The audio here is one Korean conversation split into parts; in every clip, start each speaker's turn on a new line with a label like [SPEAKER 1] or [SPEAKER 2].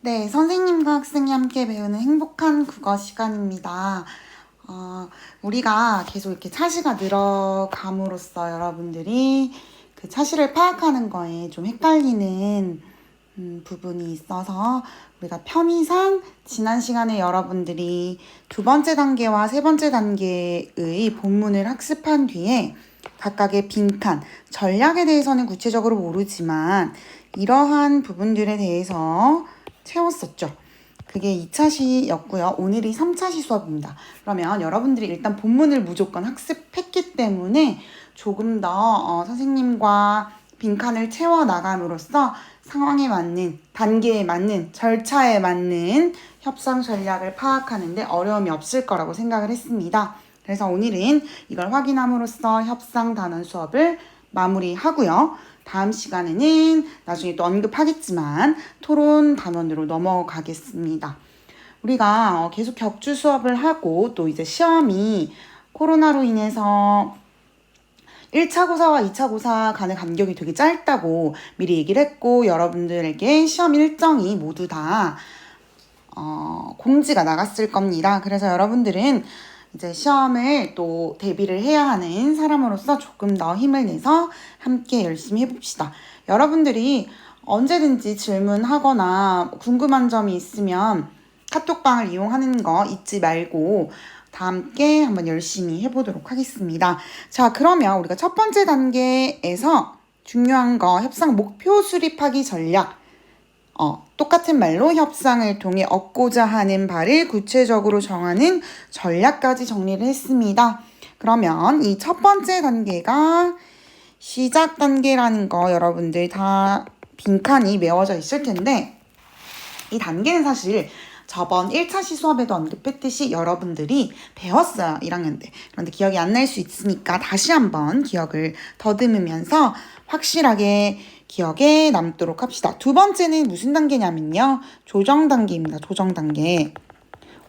[SPEAKER 1] 네, 선생님과 학생이 함께 배우는 행복한 국어 시간입니다. 우리가 계속 이렇게 차시가 늘어감으로써 여러분들이 그 차시를 파악하는 거에 좀 헷갈리는 부분이 있어서 우리가 편의상 지난 시간에 여러분들이 두 번째 단계와 세 번째 단계의 본문을 학습한 뒤에 각각의 빈칸, 전략에 대해서는 구체적으로 모르지만 이러한 부분들에 대해서 채웠었죠. 그게 2차시였고요. 오늘이 3차시 수업입니다. 그러면 여러분들이 일단 본문을 무조건 학습했기 때문에 조금 더 선생님과 빈칸을 채워나감으로써 상황에 맞는, 단계에 맞는, 절차에 맞는 협상 전략을 파악하는데 어려움이 없을 거라고 생각을 했습니다. 그래서 오늘은 이걸 확인함으로써 협상 단원 수업을 마무리하고요. 다음 시간에는 나중에 또 언급하겠지만 토론 단원으로 넘어가겠습니다. 우리가 계속 격주 수업을 하고 또 이제 시험이 코로나로 인해서 1차 고사와 2차 고사 간의 간격이 되게 짧다고 미리 얘기를 했고 여러분들에게 시험 일정이 모두 다 공지가 나갔을 겁니다. 그래서 여러분들은 이제 시험을 또 대비를 해야 하는 사람으로서 조금 더 힘을 내서 함께 열심히 해봅시다. 여러분들이 언제든지 질문하거나 궁금한 점이 있으면 카톡방을 이용하는 거 잊지 말고 다 함께 한번 열심히 해보도록 하겠습니다. 자, 그러면 우리가 첫 번째 단계에서 중요한 거 협상 목표 수립하기 전략 똑같은 말로 협상을 통해 얻고자 하는 바를 구체적으로 정하는 전략까지 정리를 했습니다. 그러면 이 첫 번째 단계가 시작 단계라는 거 여러분들 다 빈칸이 메워져 있을 텐데 이 단계는 사실 저번 1차시 수업에도 언급했듯이 여러분들이 배웠어요. 1학년 때. 그런데 기억이 안 날 수 있으니까 다시 한번 기억을 더듬으면서 확실하게 기억에 남도록 합시다. 두 번째는 무슨 단계냐면요. 조정 단계입니다. 조정 단계.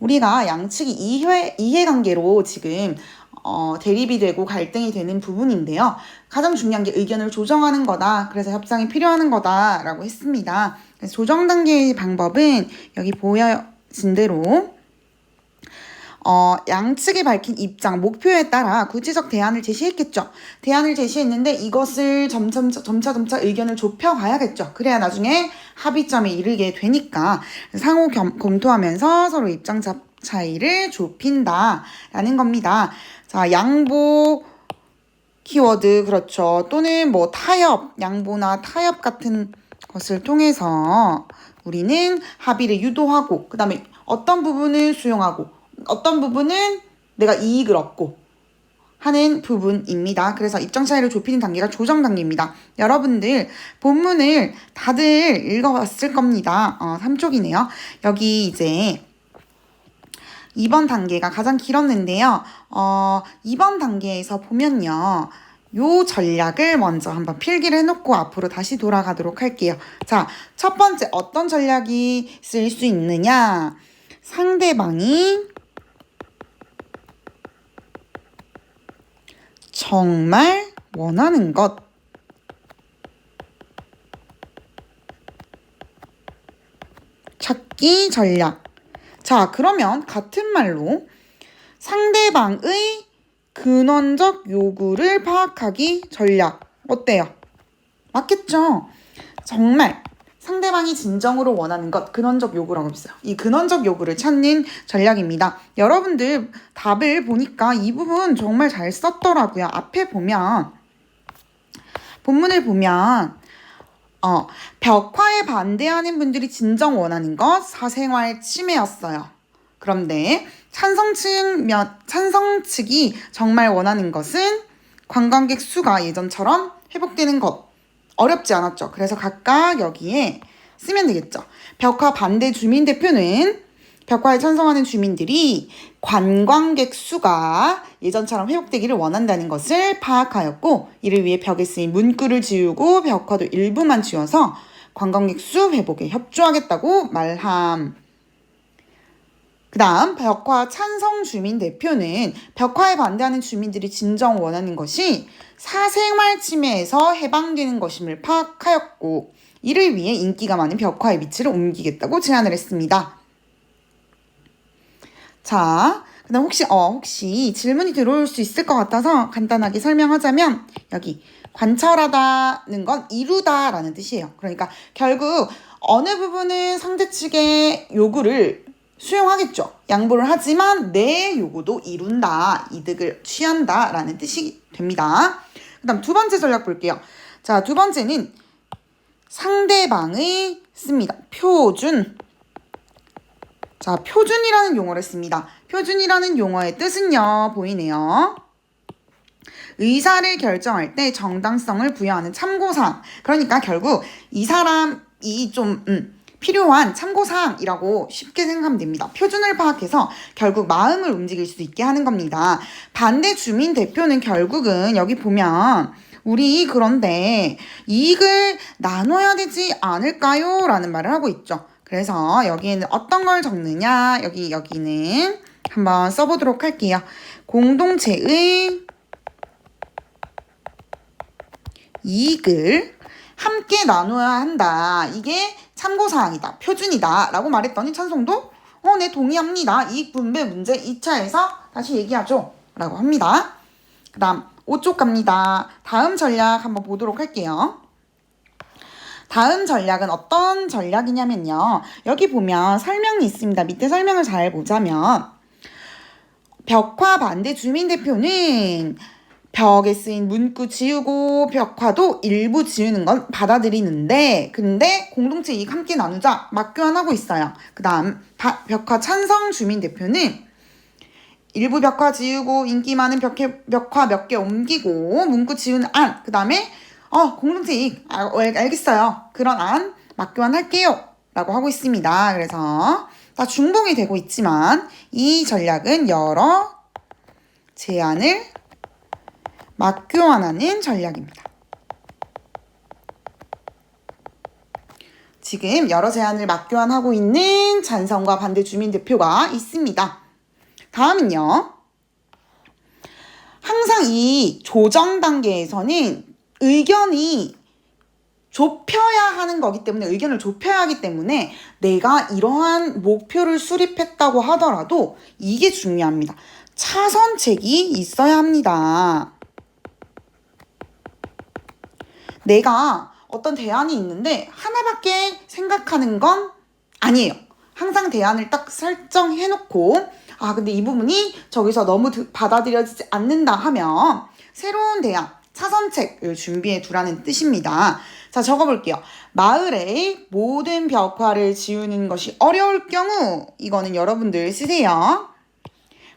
[SPEAKER 1] 우리가 양측이 이해관계로 지금 대립이 되고 갈등이 되는 부분인데요. 가장 중요한 게 의견을 조정하는 거다. 그래서 협상이 필요한 거다라고 했습니다. 그래서 조정 단계의 방법은 여기 보여진 대로 양측이 밝힌 입장, 목표에 따라 구체적 대안을 제시했겠죠. 대안을 제시했는데 이것을 점차 의견을 좁혀가야겠죠. 그래야 나중에 합의점에 이르게 되니까 상호 검토하면서 서로 입장 차이를 좁힌다라는 겁니다. 자, 양보 키워드 그렇죠. 또는 뭐 타협, 양보나 타협 같은 것을 통해서 우리는 합의를 유도하고 그 다음에 어떤 부분은 수용하고 어떤 부분은 내가 이익을 얻고 하는 부분입니다. 그래서 입장 차이를 좁히는 단계가 조정 단계입니다. 여러분들 본문을 다들 읽어봤을 겁니다. 3쪽이네요. 여기 이제 2번 단계가 가장 길었는데요. 2번 단계에서 보면요. 요 전략을 먼저 한번 필기를 해놓고 앞으로 다시 돌아가도록 할게요. 자, 첫 번째 어떤 전략이 쓸 수 있느냐? 상대방이 정말 원하는 것. 찾기 전략. 자, 그러면 같은 말로 상대방의 근원적 요구를 파악하기 전략. 어때요? 맞겠죠? 정말 상대방이 진정으로 원하는 것, 근원적 요구라고 했어요. 이 근원적 요구를 찾는 전략입니다. 여러분들 답을 보니까 이 부분 정말 잘 썼더라고요. 앞에 보면 본문을 보면 벽화에 반대하는 분들이 진정 원하는 것 사생활 침해였어요. 그런데 찬성 측이 정말 원하는 것은 관광객 수가 예전처럼 회복되는 것. 어렵지 않았죠. 그래서 각각 여기에 쓰면 되겠죠. 벽화 반대 주민 대표는 벽화에 찬성하는 주민들이 관광객 수가 예전처럼 회복되기를 원한다는 것을 파악하였고 이를 위해 벽에 쓰인 문구를 지우고 벽화도 일부만 지워서 관광객 수 회복에 협조하겠다고 말함. 그 다음 벽화 찬성 주민 대표는 벽화에 반대하는 주민들이 진정 원하는 것이 사생활 침해에서 해방되는 것임을 파악하였고 이를 위해 인기가 많은 벽화의 위치를 옮기겠다고 제안을 했습니다. 자, 그다음 혹시 질문이 들어올 수 있을 것 같아서 간단하게 설명하자면 여기 관철하다는 건 이루다라는 뜻이에요. 그러니까 결국 어느 부분은 상대 측의 요구를 수용하겠죠. 양보를 하지만 내 요구도 이룬다, 이득을 취한다라는 뜻이 됩니다. 그다음 두 번째 전략 볼게요. 자, 두 번째는 상대방의 씁니다. 표준. 자, 표준이라는 용어를 씁니다. 표준이라는 용어의 뜻은요, 보이네요. 의사를 결정할 때 정당성을 부여하는 참고사항. 그러니까 결국 이 사람이 좀 필요한 참고사항이라고 쉽게 생각하면 됩니다. 표준을 파악해서 결국 마음을 움직일 수 있게 하는 겁니다. 반대 주민 대표는 결국은 여기 보면 우리 그런데 이익을 나눠야 되지 않을까요? 라는 말을 하고 있죠. 그래서 여기에는 어떤 걸 적느냐? 여기는 한번 써보도록 할게요. 공동체의 이익을 함께 나눠야 한다. 이게 참고사항이다. 표준이다. 라고 말했더니 찬성도 네, 동의합니다. 이익 분배 문제 2차에서 다시 얘기하죠. 라고 합니다. 그 다음 5쪽 갑니다. 다음 전략 한번 보도록 할게요. 다음 전략은 어떤 전략이냐면요. 여기 보면 설명이 있습니다. 밑에 설명을 잘 보자면 벽화 반대 주민 대표는 벽에 쓰인 문구 지우고 벽화도 일부 지우는 건 받아들이는데 근데 공동체 이익 함께 나누자 막 교환하고 있어요. 그 다음 벽화 찬성 주민 대표는 일부 벽화 지우고 인기 많은 벽화 몇 개 옮기고 문구 지우는 안, 그 다음에 공동체 이익 알겠어요. 그런 안 막 교환할게요 라고 하고 있습니다. 그래서 다 중복이 되고 있지만 이 전략은 여러 제안을 맞교환하는 전략입니다. 지금 여러 제안을 맞교환하고 있는 찬성과 반대 주민 대표가 있습니다. 다음은요. 항상 이 조정 단계에서는 의견이 좁혀야 하는 거기 때문에 의견을 좁혀야 하기 때문에 내가 이러한 목표를 수립했다고 하더라도 이게 중요합니다. 차선책이 있어야 합니다. 내가 어떤 대안이 있는데 하나밖에 생각하는 건 아니에요. 항상 대안을 딱 설정해놓고 근데 이 부분이 저기서 너무 받아들여지지 않는다 하면 새로운 대안, 차선책을 준비해 두라는 뜻입니다. 자, 적어볼게요. 마을의 모든 벽화를 지우는 것이 어려울 경우 이거는 여러분들 쓰세요.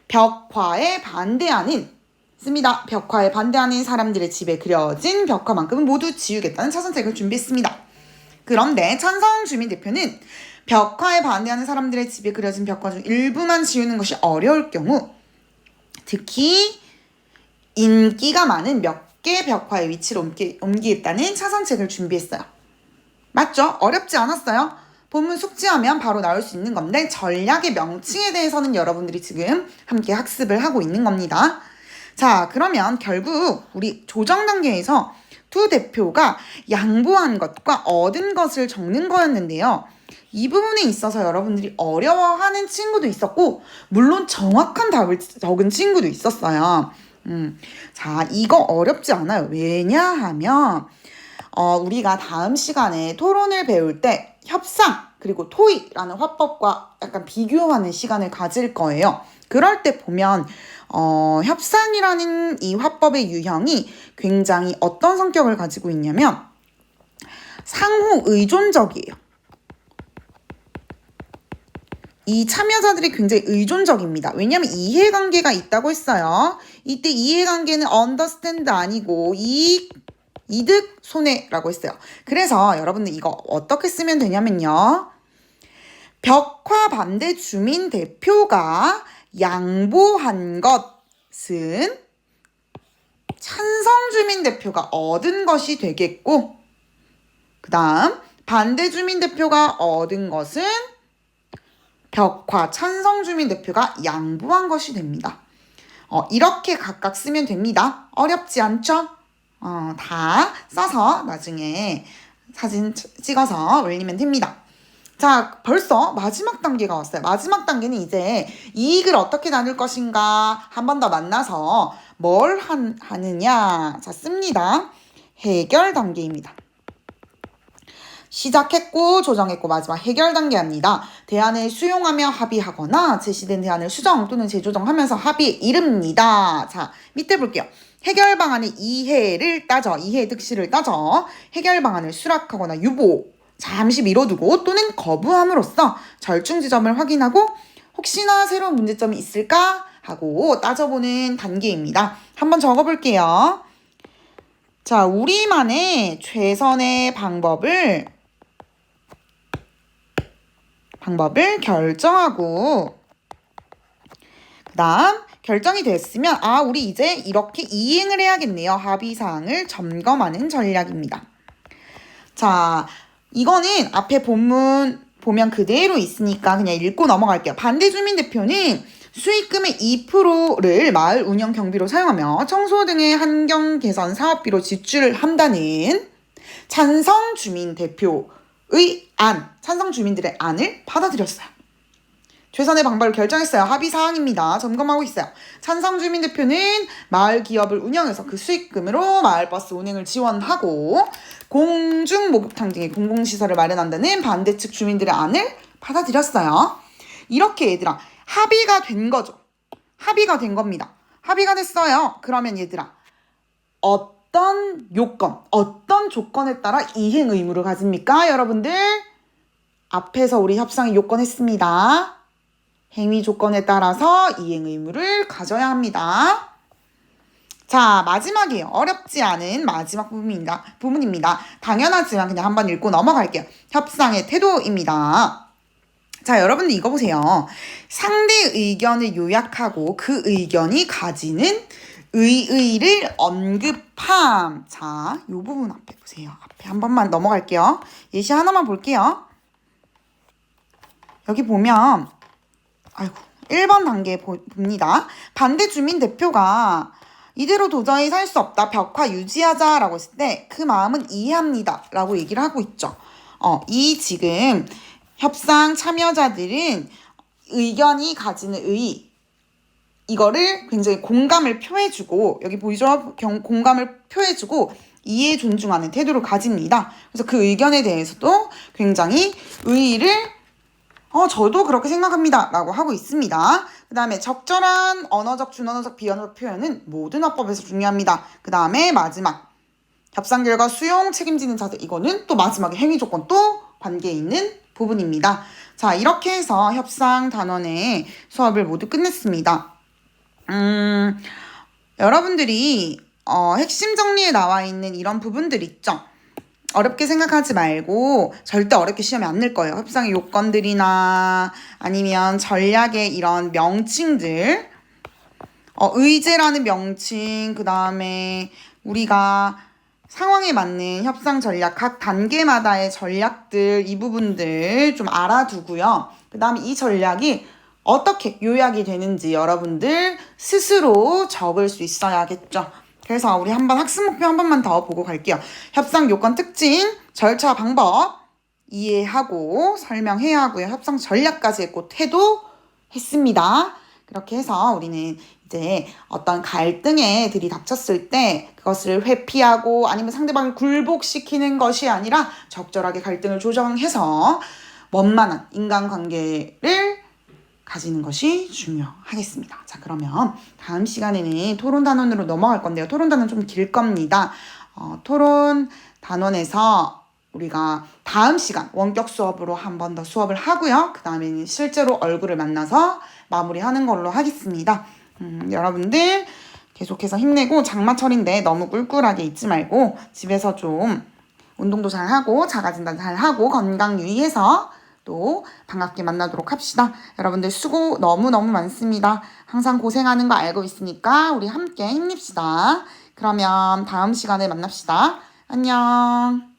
[SPEAKER 1] 벽화에 반대하는 씁니다. 벽화에 반대하는 사람들의 집에 그려진 벽화만큼은 모두 지우겠다는 차선책을 준비했습니다. 그런데 찬성 주민 대표는 벽화에 반대하는 사람들의 집에 그려진 벽화 중 일부만 지우는 것이 어려울 경우 특히 인기가 많은 몇 개 벽화의 위치를 옮기겠다는 차선책을 준비했어요. 맞죠? 어렵지 않았어요? 본문 숙지하면 바로 나올 수 있는 건데 전략의 명칭에 대해서는 여러분들이 지금 함께 학습을 하고 있는 겁니다. 자, 그러면 결국 우리 조정 단계에서 두 대표가 양보한 것과 얻은 것을 적는 거였는데요. 이 부분에 있어서 여러분들이 어려워하는 친구도 있었고 물론 정확한 답을 적은 친구도 있었어요. 자, 이거 어렵지 않아요. 왜냐하면 우리가 다음 시간에 토론을 배울 때 협상 그리고 토의라는 화법과 약간 비교하는 시간을 가질 거예요. 그럴 때 보면 협상이라는 이 화법의 유형이 굉장히 어떤 성격을 가지고 있냐면 상호 의존적이에요. 이 참여자들이 굉장히 의존적입니다. 왜냐하면 이해관계가 있다고 했어요. 이때 이해관계는 understand 아니고 이득, 손해라고 했어요. 그래서 여러분들 이거 어떻게 쓰면 되냐면요. 벽화 반대 주민 대표가 양보한 것은 찬성 주민 대표가 얻은 것이 되겠고 그 다음 반대 주민 대표가 얻은 것은 벽화 찬성 주민 대표가 양보한 것이 됩니다. 이렇게 각각 쓰면 됩니다. 어렵지 않죠? 다 써서 나중에 사진 찍어서 올리면 됩니다. 자, 벌써 마지막 단계가 왔어요. 마지막 단계는 이제 이익을 어떻게 나눌 것인가 한 번 더 만나서 뭘 하느냐. 자, 씁니다. 해결 단계입니다. 시작했고 조정했고 마지막 해결 단계 합니다. 대안을 수용하며 합의하거나 제시된 대안을 수정 또는 재조정하면서 합의에 이릅니다. 자, 밑에 볼게요. 해결 방안의 이해를 따져, 이해의 득실을 따져 해결 방안을 수락하거나 유보, 잠시 미뤄두고 또는 거부함으로써 절충 지점을 확인하고 혹시나 새로운 문제점이 있을까 하고 따져보는 단계입니다. 한번 적어볼게요. 자, 우리만의 최선의 방법을 결정하고 그 다음 결정이 됐으면 우리 이제 이렇게 이행을 해야겠네요. 합의사항을 점검하는 전략입니다. 자, 이거는 앞에 본문 보면 그대로 있으니까 그냥 읽고 넘어갈게요. 반대주민대표는 수익금의 2%를 마을 운영 경비로 사용하며 청소 등의 환경 개선 사업비로 지출한다는 찬성 주민들의 안을 받아들였어요. 최선의 방법을 결정했어요. 합의사항입니다. 점검하고 있어요. 찬성 주민대표는 마을 기업을 운영해서 그 수익금으로 마을버스 운행을 지원하고 공중목욕탕 등의 공공시설을 마련한다는 반대측 주민들의 안을 받아들였어요. 이렇게 얘들아 합의가 된 거죠. 합의가 된 겁니다. 합의가 됐어요. 그러면 얘들아 어떤 요건, 어떤 조건에 따라 이행 의무를 가집니까? 여러분들 앞에서 우리 협상의 요건 했습니다. 행위 조건에 따라서 이행 의무를 가져야 합니다. 자, 마지막이에요. 어렵지 않은 마지막 부분입니다. 당연하지만 그냥 한번 읽고 넘어갈게요. 협상의 태도입니다. 자, 여러분들 이거 보세요. 상대 의견을 요약하고 그 의견이 가지는 의의를 언급함. 자, 이 부분 앞에 보세요. 앞에 한 번만 넘어갈게요. 예시 하나만 볼게요. 여기 보면 1번 단계 봅니다. 반대 주민 대표가 이대로 도저히 살 수 없다. 벽화 유지하자라고 했을 때 그 마음은 이해합니다. 라고 얘기를 하고 있죠. 이 지금 협상 참여자들은 의견이 가지는 의의 이거를 굉장히 공감을 표해주고 여기 보이죠? 공감을 표해주고 이해 존중하는 태도를 가집니다. 그래서 그 의견에 대해서도 굉장히 의의를 저도 그렇게 생각합니다. 라고 하고 있습니다. 그 다음에 적절한 언어적, 준언어적, 비언어적 표현은 모든 화법에서 중요합니다. 그 다음에 마지막 협상 결과 수용 책임지는 자세 이거는 또 마지막에 행위 조건 또 관계 있는 부분입니다. 자, 이렇게 해서 협상 단원의 수업을 모두 끝냈습니다. 여러분들이 핵심 정리에 나와 있는 이런 부분들 있죠? 어렵게 생각하지 말고 절대 어렵게 시험에 안 낼 거예요. 협상의 요건들이나 아니면 전략의 이런 명칭들 의제라는 명칭 그 다음에 우리가 상황에 맞는 협상 전략 각 단계마다의 전략들 이 부분들 좀 알아두고요. 그 다음에 이 전략이 어떻게 요약이 되는지 여러분들 스스로 적을 수 있어야겠죠. 그래서 우리 한번 학습 목표 한 번만 더 보고 갈게요. 협상 요건 특징, 절차 방법 이해하고 설명해야 하고요. 협상 전략까지 했고 태도 했습니다. 그렇게 해서 우리는 이제 어떤 갈등에 들이닥쳤을 때 그것을 회피하고 아니면 상대방을 굴복시키는 것이 아니라 적절하게 갈등을 조정해서 원만한 인간관계를 가지는 것이 중요하겠습니다. 자, 그러면 다음 시간에는 토론 단원으로 넘어갈 건데요. 토론 단원 좀 길 겁니다. 토론 단원에서 우리가 다음 시간 원격 수업으로 한 번 더 수업을 하고요. 그 다음에는 실제로 얼굴을 만나서 마무리하는 걸로 하겠습니다. 여러분들 계속해서 힘내고 장마철인데 너무 꿀꿀하게 있지 말고 집에서 좀 운동도 잘 하고 자가진단 잘 하고 건강 유의해서 또 반갑게 만나도록 합시다. 여러분들 수고 너무너무 많습니다. 항상 고생하는 거 알고 있으니까 우리 함께 힘냅시다. 그러면 다음 시간에 만납시다. 안녕.